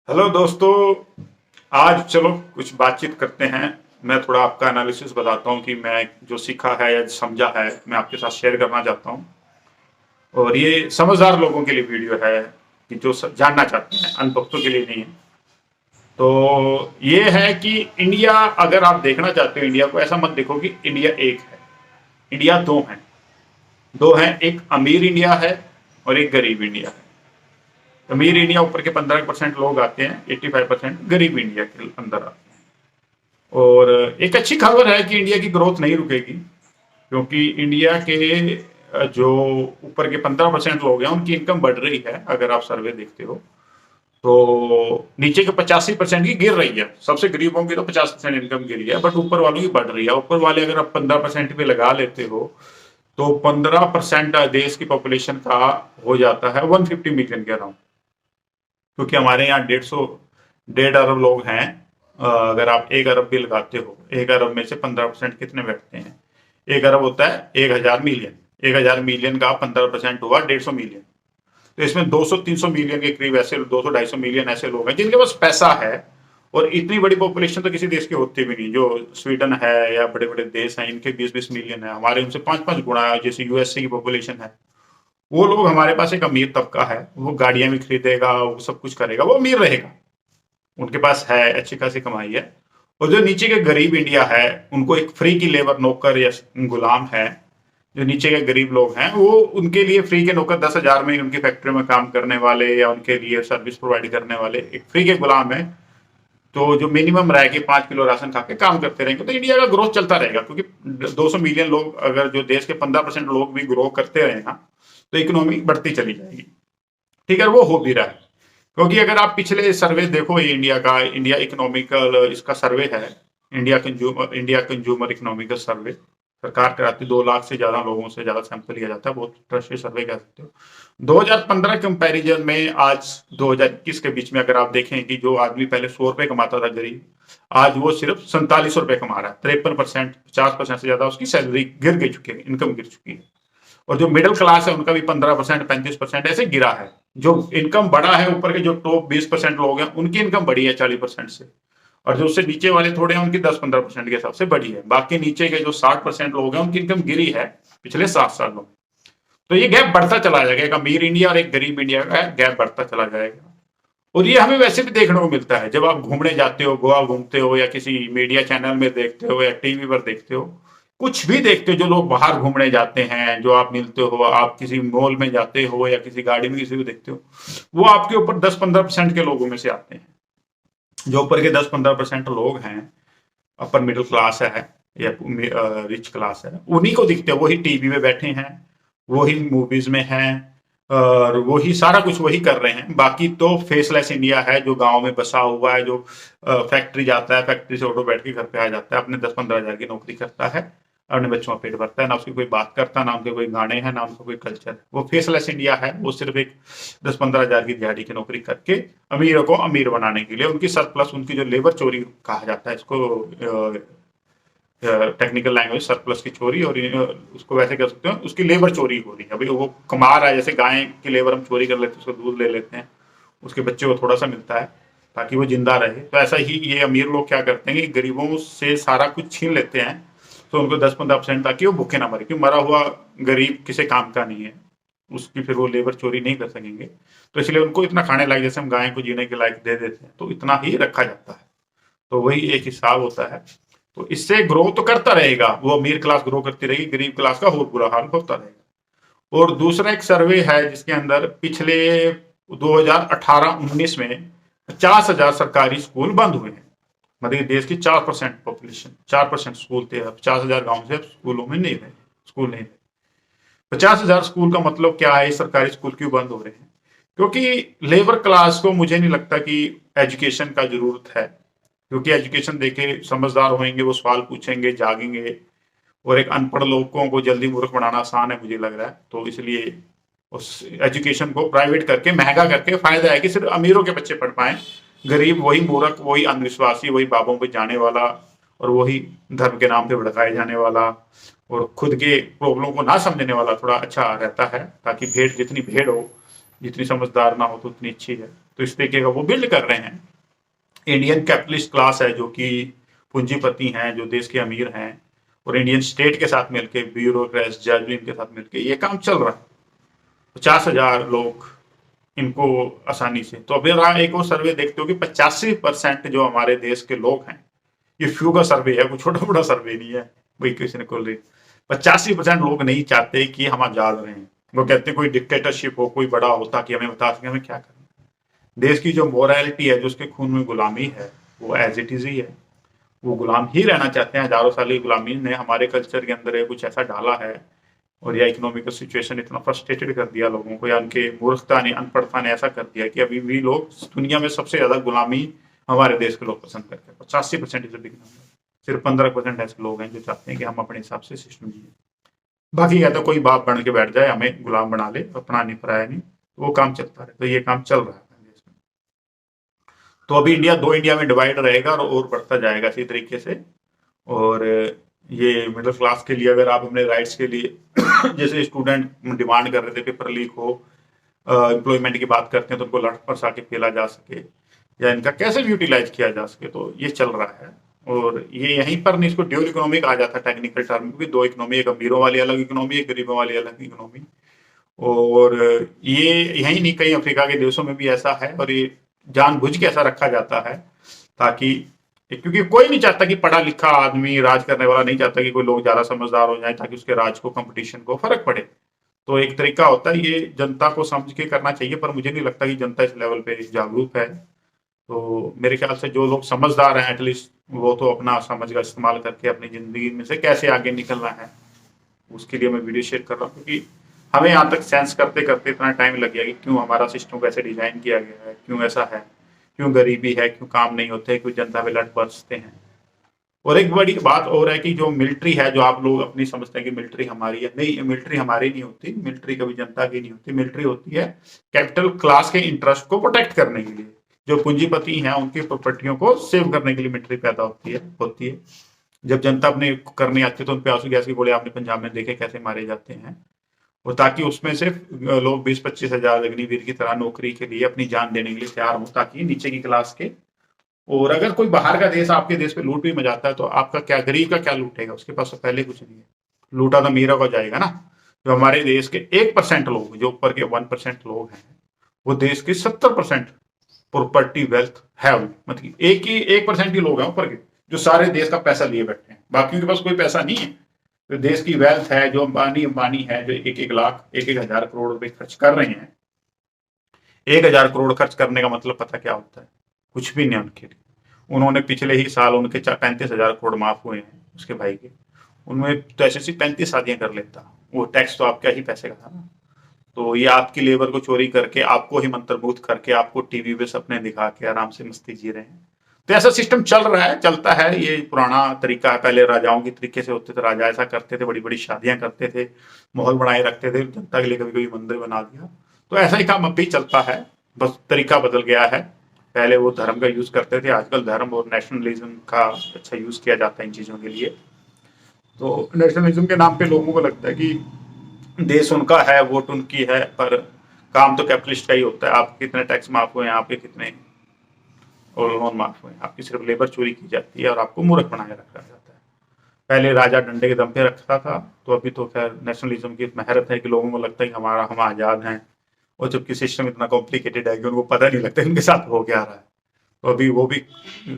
Hello दोस्तों। आज चलो कुछ बातचीत करते हैं। मैं थोड़ा आपका एनालिसिस बताता हूँ कि मैं जो सीखा है या समझा है मैं आपके साथ शेयर करना चाहता हूँ। और ये समझदार लोगों के लिए वीडियो है कि जो जानना चाहते हैं, अनभक्तों के लिए नहीं है। तो ये है कि इंडिया, अगर आप देखना चाहते हो इंडिया को, ऐसा मत देखो कि इंडिया एक है। इंडिया दो हैं, एक अमीर इंडिया है और एक गरीब इंडिया है। अमीर इंडिया ऊपर के 15% लोग आते हैं, 85% गरीब इंडिया के अंदर आते हैं। और एक अच्छी खबर है कि इंडिया की ग्रोथ नहीं रुकेगी, क्योंकि इंडिया के जो ऊपर के 15% लोग हैं उनकी इनकम बढ़ रही है। अगर आप सर्वे देखते हो तो नीचे के 85% की गिर रही है। सबसे गरीबों की तो 50% इनकम गिरी है, बट ऊपर वालों की बढ़ रही है। ऊपर वाले अगर आप 15% पे लगा लेते हो तो 15% देश की पॉपुलेशन का हो जाता है 150 मिलियन के अराउंड। क्योंकि हमारे यहाँ 1.5 अरब लोग हैं। अगर आप 1 अरब भी लगाते हो, 1 अरब में से 15% कितने बैठते हैं? 1 अरब होता है 1,000 मिलियन। 1,000 मिलियन का 15% हुआ 150 मिलियन। तो इसमें 200-300 मिलियन के करीब ऐसे, 200-250 मिलियन ऐसे लोग हैं जिनके पास पैसा है। और इतनी बड़ी पॉपुलेशन तो किसी देश की होती भी नहीं। जो स्वीडन है या बड़े बड़े देश हैं, इनके 20-20 मिलियन है, हमारे उनसे 5-5 गुना है। जैसे यूएसए की पॉपुलेशन है, वो लोग, हमारे पास एक अमीर तबका है, वो गाड़ियां भी खरीदेगा, वो सब कुछ करेगा, वो अमीर रहेगा, उनके पास है, अच्छी खासी कमाई है। और जो नीचे के गरीब इंडिया है, उनको एक फ्री की लेबर, नौकर या गुलाम है। जो नीचे के गरीब लोग हैं वो, उनके लिए फ्री के नौकर, 10,000 में उनकी फैक्ट्री में काम करने वाले या उनके लिए सर्विस प्रोवाइड करने वाले एक फ्री के गुलाम है। तो जो मिनिमम रह के 5 किलो राशन खा के काम करते रहेंगे तो इंडिया का ग्रोथ चलता रहेगा। क्योंकि 200 मिलियन लोग, अगर जो देश के 15% लोग भी ग्रो करते रहे ना, तो इकोनॉमी बढ़ती चली जाएगी। ठीक है, वो हो भी रहा है। क्योंकि अगर आप पिछले सर्वे देखो, ये इंडिया का, इंडिया इकोनॉमिकल इसका सर्वे है, इंडिया कंज्यूमर इकोनॉमिकल सर्वे, सरकार कराती। 2 लाख से ज्यादा लोगों से ज्यादा सैंपल लिया जाता है, बहुत ट्रस्टेड सर्वे कह सकते हो। 2015 कंपैरिजन में आज 2021 के बीच में अगर आप देखें कि जो आदमी पहले 100 रुपए कमाता था गरीब, आज वो सिर्फ 47 रुपए कमा रहा है। 53%, 50% से ज्यादा उसकी सैलरी गिर गई चुकी है, इनकम गिर चुकी है। और जो मिडिल क्लास है उनका भी 15%, 35% ऐसे गिरा है। जो इनकम बढ़ा है, ऊपर के जो टॉप 20% लोग हैं उनकी इनकम बढ़ी है 40% से। और जो उससे नीचे वाले थोड़े हैं उनकी 10-15% के हिसाब से बढ़ी है। बाकी नीचे के जो 60% लोग हैं उनकी इनकम गिरी है पिछले 7 सालों में। तो ये गैप बढ़ता चला जाएगा, एक अमीर इंडिया और एक गरीब इंडिया का गैप बढ़ता चला जाएगा। और ये हमें वैसे भी देखने को मिलता है जब आप घूमने जाते हो, गोवा घूमते हो, या किसी मीडिया चैनल में देखते हो, या टीवी पर देखते हो, कुछ भी देखते हो, जो लोग बाहर घूमने जाते हैं, जो आप मिलते हो, आप किसी मॉल में जाते हो या किसी गाड़ी में किसी को देखते हो, वो आपके ऊपर 10-15% के लोगों में से आते हैं। जो ऊपर के 10-15% लोग हैं, अपर मिडिल क्लास है या रिच क्लास है, उन्हीं को दिखते हैं। वही टीवी में बैठे हैं, वही मूवीज में हैं, और वही सारा कुछ वही कर रहे हैं। बाकी तो फेसलेस इंडिया है, जो गांव में बसा हुआ है, जो फैक्ट्री जाता है, फैक्ट्री से ऑटो बैठ के घर पे आ जाता है, अपने 10-15 हज़ार की नौकरी करता है, अपने बच्चों का पेट भरता है, ना उसकी कोई बात करता, ना उनके कोई गाने हैं, ना उनका कोई कल्चर है। वो फेसलेस इंडिया है। वो सिर्फ एक 10-15 हज़ार की दिहाड़ी की नौकरी करके अमीरों को अमीर बनाने के लिए, उनकी सरप्लस, उनकी जो लेबर चोरी कहा जाता है इसको, टेक्निकल लैंग्वेज, सरप्लस की चोरी, और उसको वैसे कह सकते हो उसकी लेबर चोरी हो रही है। अभी वो कमा रहा है, जैसे गाय की लेबर हम चोरी कर लेते हैं, उसका दूध ले लेते हैं, उसके बच्चे को थोड़ा सा मिलता है ताकि वो जिंदा रहे। तो ऐसा ही ये अमीर लोग क्या करते हैं कि गरीबों से सारा कुछ छीन लेते हैं, तो उनको 10-15%, ताकि वो भूखे ना मरे। क्योंकि मरा हुआ गरीब किसी काम का नहीं है, उसकी फिर वो लेबर चोरी नहीं कर सकेंगे। तो इसलिए उनको इतना खाने लायक, जैसे हम गाय को जीने के लायक दे देते हैं, तो इतना ही रखा जाता है। तो वही एक हिसाब होता है। तो इससे ग्रो तो करता रहेगा, वो अमीर क्लास ग्रो करती रहेगी, गरीब क्लास का और बुरा हाल होता रहेगा। और दूसरा एक सर्वे है जिसके अंदर पिछले 2018-19 में 50,000 सरकारी स्कूल बंद हुए हैं। मतलब देश की 4% पॉपुलेशन, 4% स्कूल थे, 50,000 गाँव से स्कूलों में नहीं रहे, स्कूल नहीं रहे। 50,000 स्कूल का मतलब क्या है? सरकारी स्कूल क्यों बंद हो रहे हैं? क्योंकि लेबर क्लास को मुझे नहीं लगता कि एजुकेशन का जरूरत है। क्योंकि एजुकेशन देके समझदार होंगे, वो सवाल पूछेंगे, जागेंगे। और एक अनपढ़ लोगों को जल्दी मूर्ख बनाना आसान है, मुझे लग रहा है। तो इसलिए उस एजुकेशन को प्राइवेट करके, महंगा करके, फायदा है कि सिर्फ अमीरों के बच्चे पढ़ पाए। गरीब वही मूर्ख, वही अंधविश्वासी, वही बाबों पे जाने वाला, और वही धर्म के नाम पे भड़काए जाने वाला, और खुद के प्रॉब्लम को ना समझने वाला थोड़ा अच्छा रहता है। ताकि भेड़, जितनी भेड़ हो, जितनी समझदार ना हो तो उतनी अच्छी है। तो इस तरीके का वो बिल्ड कर रहे हैं। इंडियन कैपिटलिस्ट क्लास है जो कि पूंजीपति हैं, जो देश के अमीर हैं, और इंडियन स्टेट के साथ मिलकर, ब्यूरोक्रेट्स, जज, इनके साथ मिलकर ये काम चल रहा है। 50,000 लोग इनको आसानी से। तो अभी आप एक और सर्वे देखते हो कि 85% जो हमारे देश के लोग हैं, ये फ्यू का सर्वे है, कोई छोटा मोटा सर्वे नहीं है भाई किसी ने खोल रही। 85% लोग नहीं चाहते कि हम आजाद रहें। वो कहते हैं कोई डिक्टेटरशिप हो, कोई बड़ा हो, ताकि हमें बता सके हमें क्या करना। देश की जो मोरालिटी है, जो उसके खून में गुलामी है, वो एज इट इज ही है। वो गुलाम ही रहना चाहते हैं। हजारों साल की गुलामी ने हमारे कल्चर के अंदर कुछ ऐसा डाला है, और या इकोनॉमिकल सिचुएशन इतना फ्रस्ट्रेटेड कर दिया लोगों को, या उनके मूर्खता ने, अनपढ़ता ने ऐसा कर दिया कि अभी भी लोग दुनिया में सबसे ज्यादा गुलामी हमारे देश के लोग पसंद करते हैं। 85% इज अ बिग नंबर। सिर्फ 15% ऐसे लोग हैं जो चाहते हैं कि हम अपने हिसाब से सिस्टम जिए। बाकी कहते कोई बाप बन के बैठ जाए, हमें गुलाम बना ले, अपना नहीं पराया नहीं, तो वो काम चलता रहे। तो ये काम चल रहा है देश में। तो अभी इंडिया 2 इंडिया में डिवाइड रहेगा और बढ़ता जाएगा इसी तरीके से। और ये मिडिल क्लास के लिए, अगर आप अपने राइट्स के लिए जैसे स्टूडेंट डिमांड कर रहे थे पेपर लीक हो, एम्प्लॉयमेंट की बात करते हैं तो उनको लट पर आके फेला जा सके, या इनका कैसे यूटिलाइज किया जा सके, तो ये चल रहा है। और ये यहीं पर नहीं, इसको ड्यूल इकोनॉमी कहा जाता है टेक्निकल टर्म में भी। 2 इकोनॉमी, एक अमीरों वाली अलग इकोनॉमी, एक गरीबों वाली अलग इकोनॉमी। और ये यहीं नहीं, कई अफ्रीका के देशों में भी ऐसा है, और ये जानबूझ के ऐसा रखा जाता है ताकि, क्योंकि कोई नहीं चाहता कि पढ़ा लिखा आदमी, राज करने वाला नहीं चाहता कि कोई लोग ज्यादा समझदार हो जाए ताकि उसके राज को, कंपटीशन को फर्क पड़े। तो एक तरीका होता है, ये जनता को समझ के करना चाहिए, पर मुझे नहीं लगता कि जनता इस लेवल पे जागरूक है। तो मेरे ख्याल से जो लोग समझदार हैं एटलीस्ट, वो तो अपना समझ का इस्तेमाल करके अपनी जिंदगी में से कैसे आगे निकलना है, उसके लिए मैं वीडियो शेयर कर रहा हूँ। क्योंकि हमें यहाँ तक सेंस करते करते इतना टाइम लग गया कि क्यों हमारा सिस्टम कैसे डिजाइन किया गया है, क्यों ऐसा है, क्यों गरीबी है, क्यों काम नहीं होते, क्यों जनता पे लट बरसते हैं। और एक बड़ी बात और है कि जो मिलिट्री है, जो आप लोग अपनी समझते हैं कि मिलिट्री हमारी है, नहीं, मिलिट्री हमारी नहीं होती। मिलिट्री कभी जनता की नहीं होती। मिलिट्री होती है कैपिटल क्लास के इंटरेस्ट को प्रोटेक्ट करने के लिए। जो पूंजीपति हैं उनकी प्रॉपर्टियों को सेव करने के लिए मिलिट्री पैदा होती है। जब जनता अपने करने आती है तो उन पे आंसू गैस के गोले आपने पंजाब में देखे कैसे मारे जाते हैं। और ताकि उसमें से लोग 20-25 हजार अग्निवीर की तरह नौकरी के लिए अपनी जान देने के लिए तैयार हो, ताकि नीचे की क्लास के। और अगर कोई बाहर का देश आपके देश पे लूट भी मचाता है तो आपका क्या, गरीब का क्या लूटेगा? उसके पास तो पहले कुछ नहीं है। लूटा तो मीरा को जाएगा ना। जो हमारे देश के 1% लोग, जो ऊपर के 1% लोग हैं, वो देश के 70% प्रॉपर्टी वेल्थ है। मतलब एक ही 1% ही लोग हैं ऊपर के जो सारे देश का पैसा लिए बैठे हैं, बाकी के पास कोई पैसा नहीं है। तो देश की वेल्थ है, जो अंबानी है, जो 1-1 लाख 1-1 हजार करोड़ रुपए खर्च कर रहे हैं। 1,000 करोड़ खर्च करने का मतलब पता क्या होता है? कुछ भी नहीं उनके लिए। उन्होंने पिछले ही साल उनके 35,000 करोड़ माफ हुए हैं उसके भाई के। उनमें तो ऐसी 35 शादियां कर लेता। वो टैक्स तो आपका ही पैसे का था ना। तो ये आपकी लेबर को चोरी करके, आपको ही मंत्रमुग्ध करके, आपको टीवी पे सपने दिखा के आराम से मस्ती जी रहे हैं। तो ऐसा सिस्टम चल रहा है, चलता है। ये पुराना तरीका है। पहले राजाओं की तरीके से होते थे। राजा ऐसा करते थे, बड़ी बड़ी शादियां करते थे, महल बनाए रखते थे, जनता के लिए कभी कभी मंदिर बना दिया। तो ऐसा ही काम अब भी चलता है, बस तरीका बदल गया है। पहले वो धर्म का यूज करते थे, आजकल धर्म और नेशनलिज्म का अच्छा यूज किया जाता है इन चीजों के लिए। तो नेशनलिज्म के नाम पे लोगों को लगता है कि देश उनका है, वोट उनकी है, पर काम तो कैपिटलिस्ट का ही होता है। आपके कितने टैक्स माफ हुए हैं, आपके कितने और लोन माफ हुए हैं, आपकी सिर्फ लेबर चोरी की जाती है और आपको मूर्ख बनाए रखा जाता है। पहले राजा डंडे के दम पे रखता था, तो अभी तो खैर नेशनलिज्म की महरत है कि लोगों को लगता है कि हम आजाद हैं। और जबकि सिस्टम इतना कॉम्प्लिकेटेड है कि उनको पता नहीं लगता उनके साथ हो क्या रहा है। तो अभी वो भी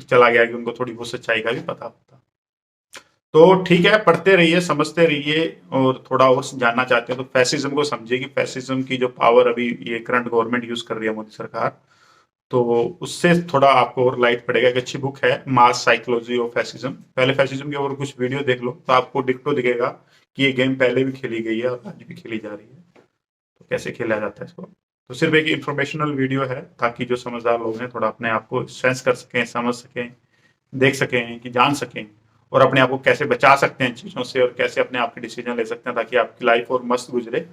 चला गया कि उनको थोड़ी बहुत सच्चाई का भी पता होता। तो ठीक है, पढ़ते रहिए, समझते रहिए, और थोड़ा और जानना चाहते हैं तो फैसिज्म को समझिए कि फैसिज्म की जो पावर अभी ये करंट गवर्नमेंट यूज कर रही है, मोदी सरकार, तो उससे थोड़ा आपको और लाइट पड़ेगा। एक अच्छी बुक है, मास साइकोलॉजी ऑफ फैसिज्म। पहले फैसिज्म के ऊपर कुछ वीडियो देख लो तो आपको डिक्टो दिखेगा कि ये गेम पहले भी खेली गई है और आज भी खेली जा रही है। तो कैसे खेला जाता है इसको, तो सिर्फ एक इंफॉर्मेशनल वीडियो है ताकि जो समझदार लोग हैं थोड़ा अपने आप को सेंस कर सकें, समझ सकें, देख सकें, कि जान सकें, और अपने आप को कैसे बचा सकते हैं इन चीज़ों से, और कैसे अपने आप के डिसीजन ले सकते हैं ताकि आपकी लाइफ और मस्त गुजरे।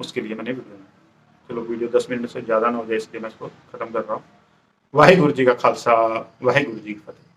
उसके लिए मैंने वीडियो बनाई। चलो, वीडियो 10 मिनट से ज़्यादा ना हो जाए इसलिए मैं इसको खत्म कर रहा हूँ। वाहिगुरु जी का खालसा, वाहिगुरु जी की फतेह।